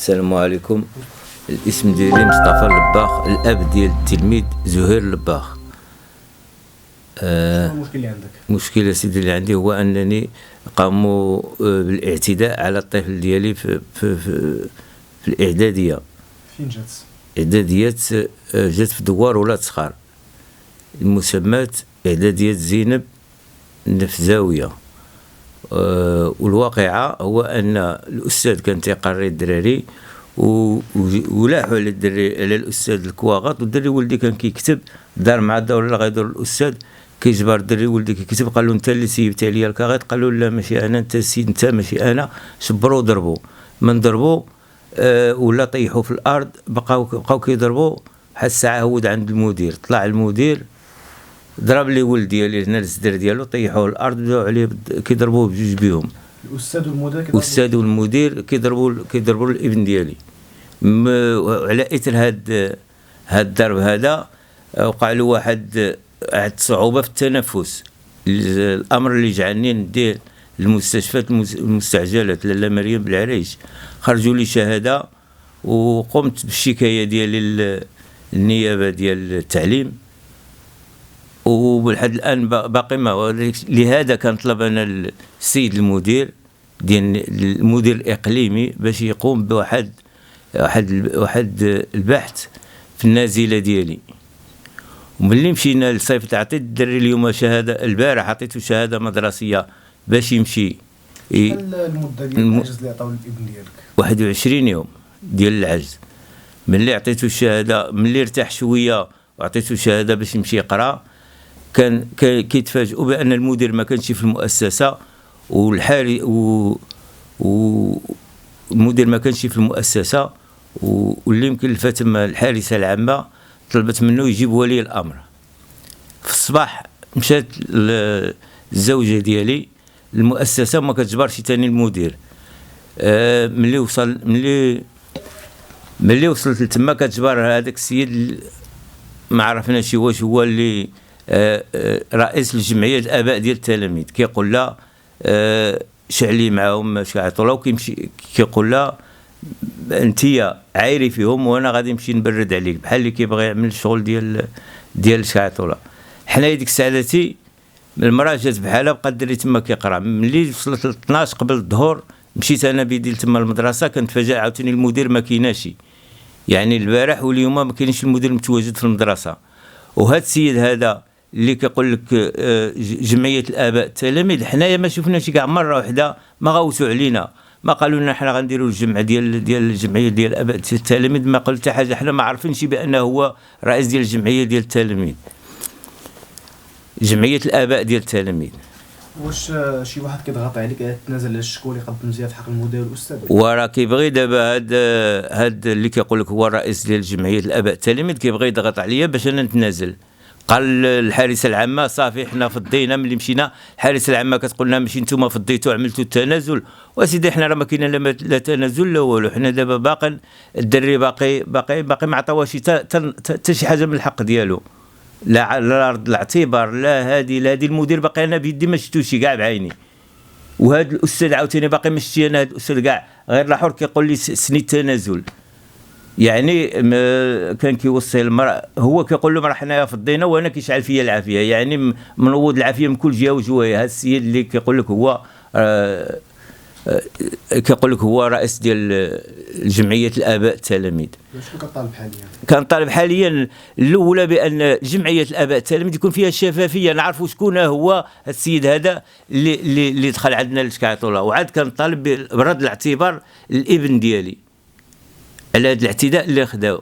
السلام عليكم. الاسم ديالي مصطفى اللباخ، الاب ديال التلميذ زهير اللباخ. شنو المشكل اللي عندك؟ المشكل سيدي اللي عندي هو انني قاموا بالاعتداء على الطفل ديالي في الاعداديه. فين جات؟ اعداديه جات في دوار ولاد صخار، المسمات اعداديه زينب النفزاويه. والواقعه هو ان الاستاذ كان تيقري الدراري ولاحوا على الدري على الاستاذ الكواغط، والدري ولدي كان كيكتب دار مع الدور ولا غيدور الاستاذ كيجبر الدري ولدي كيكتب. قال له انت اللي سيبت عليا الكاغيط؟ قال له لا ماشي انا، انت السيد انت ماشي انا. شبروا ضربوا، من ضربوا ولا طيحوا في الارض، بقاو كيضربوا حتى الساعه هود عند المدير. طلع المدير ضرب لي ولدي اللي هنا الزدر ديالو، طيحوه الارض، بداو عليه كيضربوه بجوج بهم. الاستاذ والمدير الاستاذ والمدير كيضربوا الابن ديالي. على اثر هاد الضرب هذا وقع له واحد صعوبه في التنفس، الامر اللي جعلني نديه للمستشفى المستعجلات لاله مريم بالعريش. خرجوا لي شهاده وقمت بالشكايه ديالي للنيابه ديال التعليم، ولحد الان باقي ما. لهذا كنطلب انا السيد المدير ديال المدير الاقليمي باش يقوم بواحد البحث في النازله ديالي. وملي مشينا للصيفط عطيت الدري اليوم شهاده، البارح عطيته شهاده مدرسيه باش يمشي. شحال المده ديال العجز اللي عطاو للابن ديالك؟ 21 يوم ديال العجز. ملي عطيته الشهاده، ملي ارتاح شويه وعطيته شهاده باش يمشي يقرا، كان كيتفاجئوا بان المدير ما كانش في المؤسسه، والمدير ما كانش في المؤسسه، واللي يمكن الفتمه الحارسه العامه طلبت منه يجيب ولي الامر. في الصباح مشات الزوجه ديالي المؤسسه، ما كتجبرش ثاني المدير. ملي وصلت لتما كتجبر هذاك السيد، ما عرفناش واش هو اللي رئيس الجمعيه الاباء ديال التلاميذ. كيقول لا شعلي معاهم شعطوا له، وكيمشي كيقول لا انت عايري فيهم وانا غادي نمشي نبرد عليك، بحال اللي كيبغي يعمل الشغل ديال شعطوله. حنايا ديك الساعه المراه جات بحالها، بقى الدري تما كيقرا. ملي وصلت ل 12 قبل الظهر مشيت انا بيدي تما المدرسه، كنتفاجئ عاوتاني المدير ما كايناش. يعني البارح واليوم ما كاينش المدير متواجد في المدرسه. وهذا السيد هذا اللي كيقول لك جمعيه الاباء التلاميذ، حنايا ما شفناش كاع مره واحده، ما غوتوا علينا، ما قالوا لنا حنا غنديروا الجمع ديال الجمعيه ديال الاباء التلاميذ، ما قالوا حتى حاجه. حنا ما عارفينش بانه هو رئيس ديال الجمعيه ديال التلاميذ، جمعيه الاباء ديال التلاميذ. واش شي واحد كيضغط عليك تنازل على الشكوى اللي قدم زياده حق المدير والاستاذ؟ وراه كيبغي دابا هاد اللي كيقول لك هو الرئيس ديال جمعيه الاباء التلاميذ كيبغي يضغط عليا باش انا نتنازل. قال الحارسه العامه صافي حنا فضينا. ملي مشينا الحارسه العامه كتقول لنا ماشي نتوما فضيتوا عملتوا التنازل. وسيدي حنا راه ما كاين لا تنازل لا والو، حنا دابا باقي الدري باقي ما عطاوش حتى شي حاجه من الحق ديالو، لا رد الاعتبار لا هادي المدير باقي انا بيدي ما شفتوش كاع بعيني. وهذا الاستاذ عاوتاني باقي ما شفتي انا. هذا الاستاذ كاع غير لاحور كيقول لي سني التنازل. يعني كان كيوصي المرأة، هو كيقول لهم راه حنايا فضينا وانا كيشعل فيا العافيه، يعني منوض العافيه من كل جهه وجوايه. هذا السيد اللي كيقول لك هو رئيس ديال جمعيه الاباء التلاميذ. شنو كطالب حاليا؟ كنطالب حاليا الاولى بان جمعيه الاباء التلاميذ يكون فيها الشفافيه، نعرفوا شكون هو السيد هذا اللي دخل عندنا للشكاطوله. وعاد كنطالب برد الاعتبار الابن ديالي على هذا الاعتداء اللي خداو.